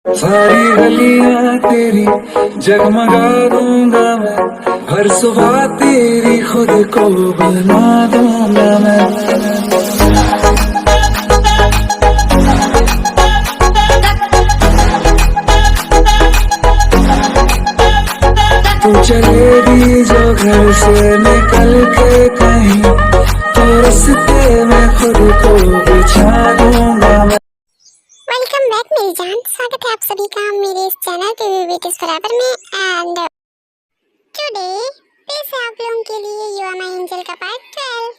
सारी गलियां तेरी जगमगा दूंगा मैं, हर सुबह तेरी खुद को बना दूंगा मैं। तू चलेगी जो घर से निकल के कहीं, तो रास्ते में खुद को बिछा दूंगा मैं। वेलकम बैक मेरी जान, स्वागत है आप सभी का मेरे इस चैनल टीवी फॉरएवर में। एंड टुडे फिर से आप लोगों के लिए यू आर माय एंजल का पार्ट 12।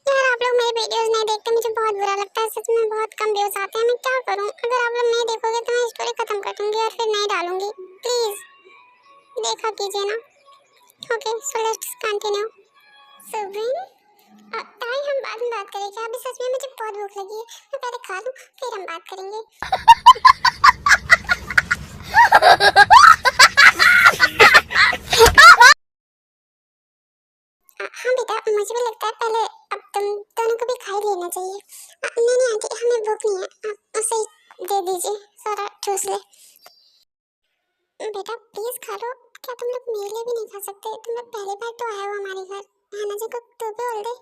यार आप लोग मेरे वीडियोस नहीं देखते, मुझे बहुत बुरा लगता है, सच में बहुत कम व्यूज आते हैं। मैं क्या करूं? अगर आप लोग नहीं देखोगे तो मैं स्टोरी खत्म कर दूंगी और फिर नहीं डालूंगी। प्लीज देखा कीजिए ना। Okay, so let's continue. Subin ताई हम बाद में बात करेंगे, अभी सच में मुझे बहुत भूख लगी है। मैं पहले खा लूं फिर हम बात करेंगे। हाँ बेटा, मुझे भी लगता है पहले अब तुम दोनों को भी खा ही लेना चाहिए। नहीं नहीं आंटी, हमें भूख नहीं है, आप उसे दे दीजिए, थोड़ा ठूस ले। बेटा प्लीज खा लो। क्या तुम लोग मेरे लिए भी नहीं खा सकते? तुम लोग पहली बार तो आए हो हमारे घर। हैना जी को तू भी बोल दे।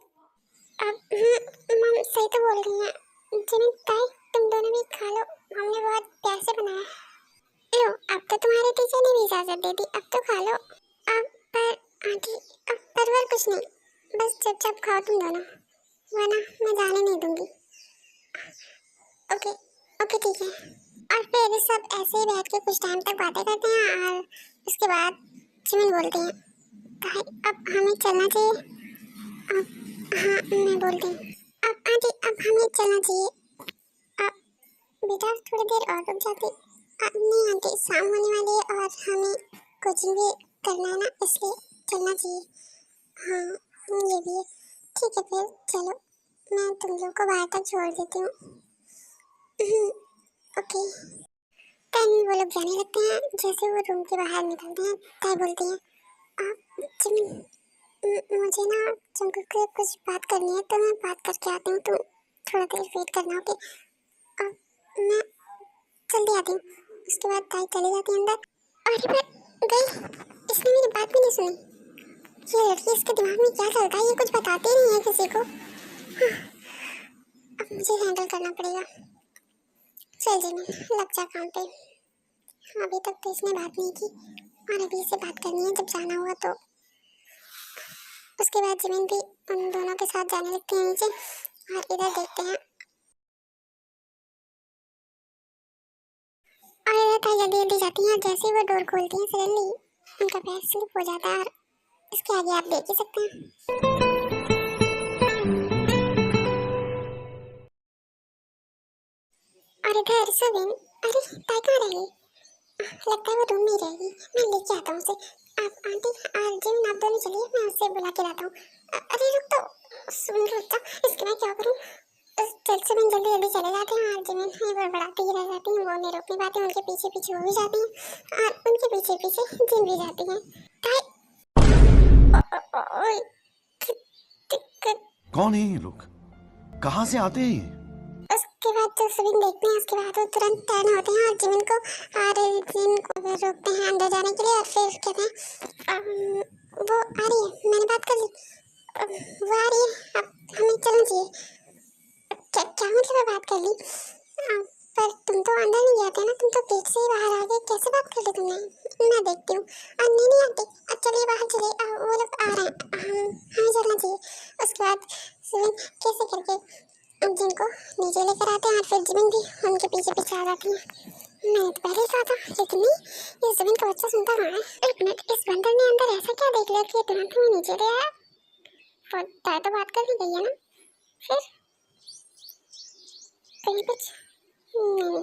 अब मम सही तो बोल रही हैं। जिमिन ताई तुम दोनों भी खा लो, हमने बहुत प्यार से बनाया है। लो, अब तो तुम्हारे टीचर ने भी इजाजत दे दी, अब तो खा लो। अब पर आंटी, अब परवर कुछ नहीं, बस चुपचाप खाओ तुम दोनों, वरना मैं जाने नहीं दूंगी। ओके ओके ठीक है। और फिर सब ऐसे ही बैठ के कुछ टाइम तक बातें करते हैं और उसके बाद जिमिन बोलती हैं, ताई अब हमें चलना चाहिए। अब हाँ मैं बोलती हूँ, अब आंटी अब हमें चलना चाहिए। अब बेटा थोड़ी देर और रुक जाती। नहीं आंटी, शाम होने वाली है और हमें कोचिंग भी करना है ना, इसलिए चलना चाहिए। हाँ ये भी है, ठीक है फिर चलो, मैं तुम लोग को बाहर तक छोड़ देती हूँ। ओके। तब वो लोग जाने लगते हैं। जैसे वो रूम के बाहर निकलते हैं, ताई बोलती हैं, आप जिमिन मुझे ना जंगल से कुछ बात करनी है, तो मैं बात करके आती हूँ, तुम थोड़ा देर वेट करना। ओके? अब मैं जल्दी आती हूँ। उसके बाद ताई चली जाती है अंदर। अरे पर गई, इसने मेरी बात भी नहीं सुनी। ये लड़की, इसके दिमाग में क्या चलता है, ये कुछ बताती नहीं है किसी को। हाँ, अब मुझे हैंडल करना पड़ेगा। चल जिमिन, लग जा काम पे। अभी तक तो इसने बात नहीं की और अभी इसे बात करनी है, जब जाना हुआ तो। उसके बाद जिमिन भी उन दोनों के साथ जाने लगती है नीचे। और इधर देखते हैं, और इधर ताई जल्दी जल्दी जाती हैं। जैसे ही वो डोर खोलती हैं, सडनली उनका पैर स्लिप हो जाता है और इसके आगे आप देख ही सकते हैं। और इधर सुबिन, अरे ताई कहाँ रह गई? लगता है वो रूम में ही रहेगी, मैं लेके आता हूँ उसे। आप आंटी और जिमिन आप दोनों चलिए, मैं उसे बुला के लाता हूँ। अरे रुक तो, सुबिन रुक तो, इसके मैं क्या करूँ? सुबिन जल्दी जल्दी चले जाते हैं और जिमिन ही बड़बड़ाती ही रह जाती हैं। वो उन्हें रोक नहीं पाते, उनके पीछे पीछे वो भी जाती हैं और उनके पीछे पीछे जिन भी जाती हैं। ताई ओए, कौन है ये लोग? कहाँ से आते हैं ये? उसके बाद तो सुबिन देखते हैं, उसके बाद वो तुरंत टर्न होते हैं और जिमिन को रोकते हैं अंदर जाने के लिए। और फिर कहते हैं, वो आ रही है, मैंने बात कर ली, वो आ रही है, अब हमें चलना चाहिए। क्या मतलब बात कर ली? पर तुम तो अंदर नहीं गए थे ना, तुम तो गेट से ही बाहर आ गए, कैसे बात कर ली तुमने? मैं देखती हूँ। नहीं नहीं आंटी, चलिए बाहर चलिए, वो लोग आ रहे हैं, हमें चलना चाहिए। उसके बाद सुबिन कैसे करके जिनको नीचे लेकर आते हैं और फिर जिमिन भी उनके पीछे पीछे आ जाती है। मैंने तो पहले ही कहा था, लेकिन नहीं, ये जुबिन का बच्चा सुनता रहा है। एक मिनट, इस बंदर ने अंदर ऐसा क्या देख लिया कि तुरंत हमें नीचे ले आया? ताई तो बात कर ही गई है ना, फिर कहीं कुछ नहीं,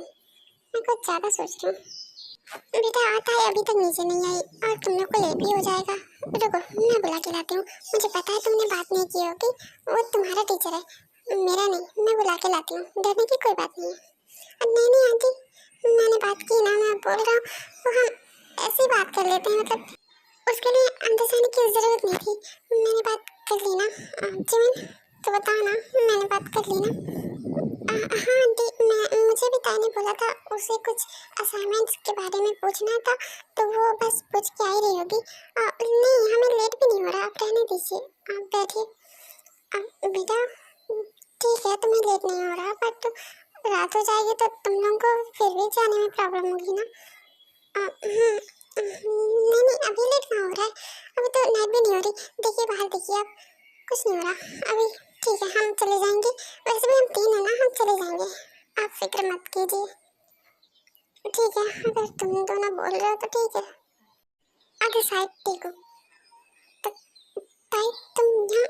मैं कुछ ज़्यादा सोच रही हूँ। बेटा आता है, अभी तक नीचे नहीं आई और तुम लोग को लेट भी हो जाएगा। रुको, मैं बुला के लाती हूँ। मुझे पता है तुमने बात नहीं की होगी, वो तुम्हारा टीचर है, मेरा नहीं, मैं बुला के लाती हूँ, डरने की कोई बात नहीं है। नहीं नहीं आंटी, मैंने बात की ना, मैं बोल रहा हूँ, वो हम ऐसे ही बात कर लेते हैं, मतलब उसके लिए अंदर जाने की ज़रूरत नहीं थी, मैंने बात कर ली ना। जिमिन तो बताओ ना, मैंने बात कर ली ना? हाँ आंटी, मैं मुझे भी ताई ने बोला था उसे कुछ असाइनमेंट्स के बारे में पूछना था, तो वो बस पूछ के आई रही होगी। नहीं, हमें लेट भी नहीं हो रहा, आप रहने दीजिए, आप बैठिए। बेटा ठीक है, तुम्हें लेट नहीं हो रहा, बट रात हो जाएगी तो तुम लोगों को फिर भी जाने में प्रॉब्लम होगी ना। नहीं नहीं, अभी लेट ना हो रहा है, अभी तो नाइट भी नहीं हो रही। देखिए बाहर देखिए आप, कुछ नहीं हो रहा अभी। ठीक है, हम चले जाएंगे, वैसे भी हम 3 है ना, हम चले जाएंगे, आप फिक्र मत कीजिए। ठीक है, अगर तुम दोनों बोल रहे हो तो ठीक है। आगे साइड देखो। तो ताई तुम यहाँ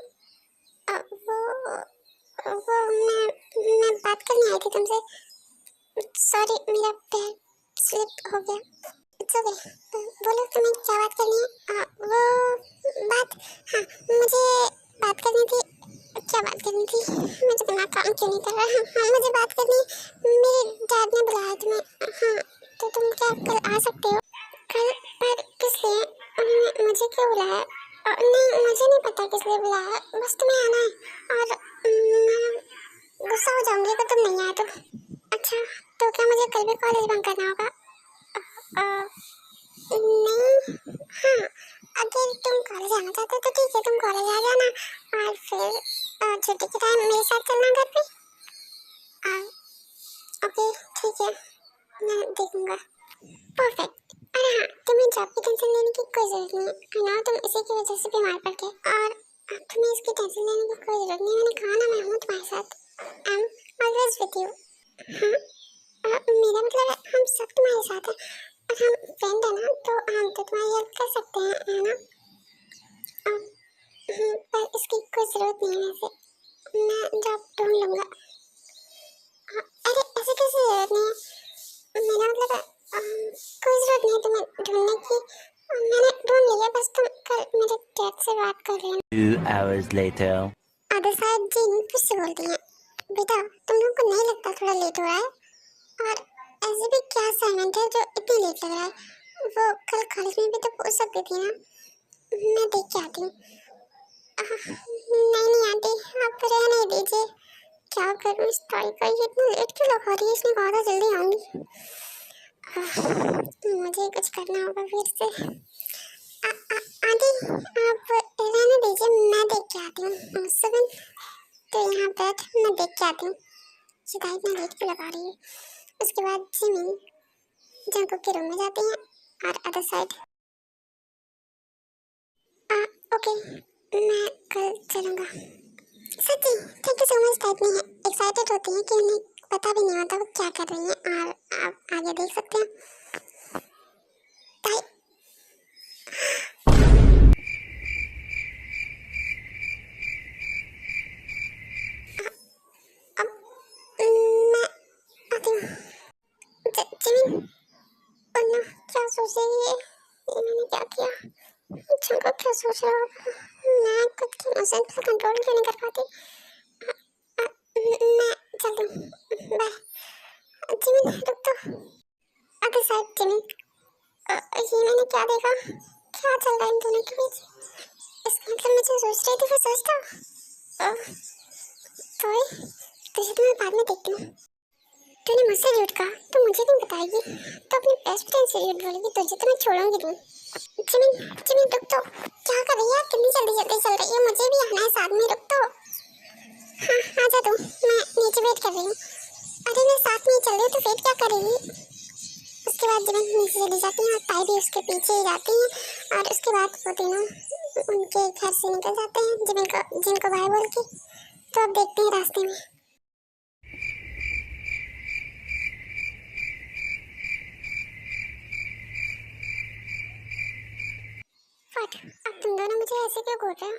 वो मैं बात करने आई थी तुमसे। सॉरी, मेरा पैर स्लिप हो गया। इट्स ओके, बोलो तुम्हें क्या बात करनी है। वो बात, हाँ मुझे बात करनी थी। क्या बात करनी थी, मुझे दिमाग काम क्यों नहीं कर रहा। हाँ मुझे बात करनी है, मेरे डैड ने बुलाया तुम्हें। हाँ तो तुम क्या कल आ सकते हो? कल? पर किस लिए? मुझे क्यों बुलाया? नहीं, मुझे नहीं पता किस लिए बुलाया, बस तुम्हें आना है। और मैं गुस्सा हो जाऊंगी अगर तुम नहीं आए तो। अच्छा, तो क्या मुझे कल भी कॉलेज बंक करना होगा? नहीं, हाँ अगर तुम कॉलेज आना चाहते हो तो ठीक है, तुम कॉलेज आ जाना और फिर छुट्टी के टाइम मेरे साथ चलना घर पे। ओके ठीक है, मैं देखूंगा। परफेक्ट। अरे हाँ, तुम्हें जॉब की टेंशन लेने की कोई जरूरत नहीं है। आई नो तुम इसी की वजह से बीमार पड़ गए, और तुम्हें इसकी टेंशन लेने की कोई जरूरत नहीं है। मैंने कहा ना, मैं हूँ तुम्हारे साथ, I am always with you. हाँ मेरा मतलब है हम सब तुम्हारे साथ हैं, और हम फ्रेंड है ना, तो हम तो तुम्हारी हेल्प कर सकते हैं, है ना। पर इसकी कोई जरूरत नहीं है, वैसे मैं जॉब ढूंढ लूंगा। अरे ऐसे कैसे जरूरत नहीं है, मेरा मतलब है कोई जरूरत नहीं है तुम्हें ढूंढने की, मैंने ढूंढ लिया, बस तुम कल मेरे डैड से बात कर लेना। 2 hours later. आधे शायद जिन फिर से बोलती हैं, बेटा तुम लोग को नहीं लगता थोड़ा लेट हो रहा है? और ऐसे भी क्या असाइनमेंट है जो इतनी लेट लग रहा है? वो कल कॉलेज में भी तो पूछ सकती थी ना, मैं देख के आती हूँ। नहीं नहीं आंटी, आप रहने दीजिए, क्या करूँ इस ताई का, ये इतना लेट क्यों लगा रही है, इसने कहा था जल्दी आऊंगी। मुझे कुछ करना होगा फिर से। आंटी आप रहने दीजिए, मैं देख के आती हूँ। सुबह तो यहाँ बैठ, मैं देख के आती हूँ ये ताई इतना लेट क्यों लगा रही है। उसके बाद जिमिन जंकुक के रूम में जाती हैं और अदर साइड। ओके मैं कल चलूँगा। सच्ची thank you so much. Type नहीं है, एक्साइटेड होती हैं कि उन्हें पता भी नहीं होता वो क्या कर रही हैं, और आप आगे देख सकते हैं। ताई अब मैं आती हूँ। जिमिन अन्ना क्या सोच रही है, ये मैंने क्या किया? जंकुक क्या सोच रहा होगा, मैं खुद की इमोशन पर कंट्रोल क्यों नहीं कर पाती। मैं चलती हूँ, बाय। जिमिन रुक तो। अगर साइड जिमिन, ये मैंने क्या देखा, क्या चल रहा है इन दोनों के बीच? इसका मतलब मैं जो सोच रही थी वो सोचता। तुझे तो मैं बाद में देखती हूँ। तूने मुझसे झूठ कहा तो मुझे नहीं बताएगी, तो अपनी बेस्ट फ्रेंड से झूठ बोलेगी, तुझे तो मैं छोड़ूंगी नहीं। जिमिन जिमिन रुक तो, क्या कर रही है, कितनी जल्दी जल्दी चल रही है, मुझे भी आना है साथ में, रुक तो। हाँ आजा तू, मैं नीचे वेट कर रही हूँ। अरे मैं साथ में ही चल रही हूँ तो वेट क्या करेगी। उसके बाद जिमिन नीचे चली जाती है और ताई भी उसके पीछे ही जाती है, और उसके बाद वो तीनों उनके घर से निकल जाते हैं जिनको बाय बोल के। तो अब देखते हैं रास्ते में। अब तुम दोनों मुझे ऐसे क्यों घूर रहे हो,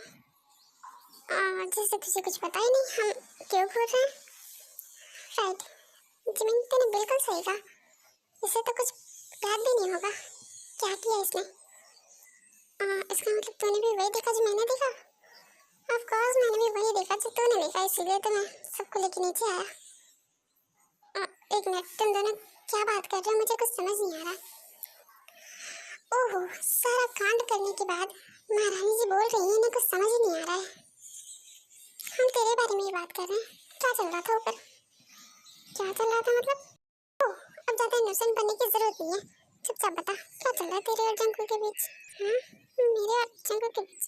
जैसे तुझे कुछ पता ही नहीं हम क्यों घूर रहे हैं। राइट जिमिन, तूने बिल्कुल सही कहा, इसे तो कुछ याद भी नहीं होगा क्या किया इसने। इसका मतलब तूने भी वही देखा जो मैंने देखा। ऑफ कोर्स मैंने भी वही देखा जो तूने देखा, इसीलिए तो मैं सबको लेके नीचे आया। एक मिनट, तुम दोनों क्या बात कर रहे हो, मुझे कुछ समझ नहीं आ रहा। ओहो, सारा कांड करने के बाद महारानी जी बोल रही है इन्हें कुछ समझ ही नहीं आ रहा है। हम तेरे बारे में ही बात कर रहे हैं, क्या चल रहा था ऊपर? क्या चल रहा था मतलब? ओ, अब ज्यादा इनोसेंट बनने की जरूरत नहीं है। चुपचाप बता क्या चल रहा है तेरे और जंकू के बीच? हाँ, मेरे और जंकू के बीच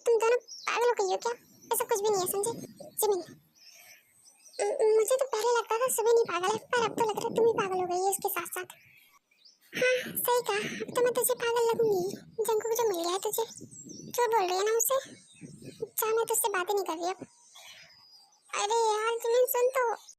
तुम दोनों पागल हो गई हो क्या? ऐसा कुछ भी नहीं है समझे जिमिन। मुझे तो पहले लगता था सुबह नहीं पागल है, पर अब तो लग रहा है तुम ही पागल हो गई है उसके साथ साथ। हाँ सही कहा, अब तो मैं तुझे पागल लगूंगी। जंकू जो मिल गया है तुझे, जो बोल रही है ना मुझसे, चाह मैं तुझसे बातें नहीं कर रही अब। अरे यार जिमिन सुन तो।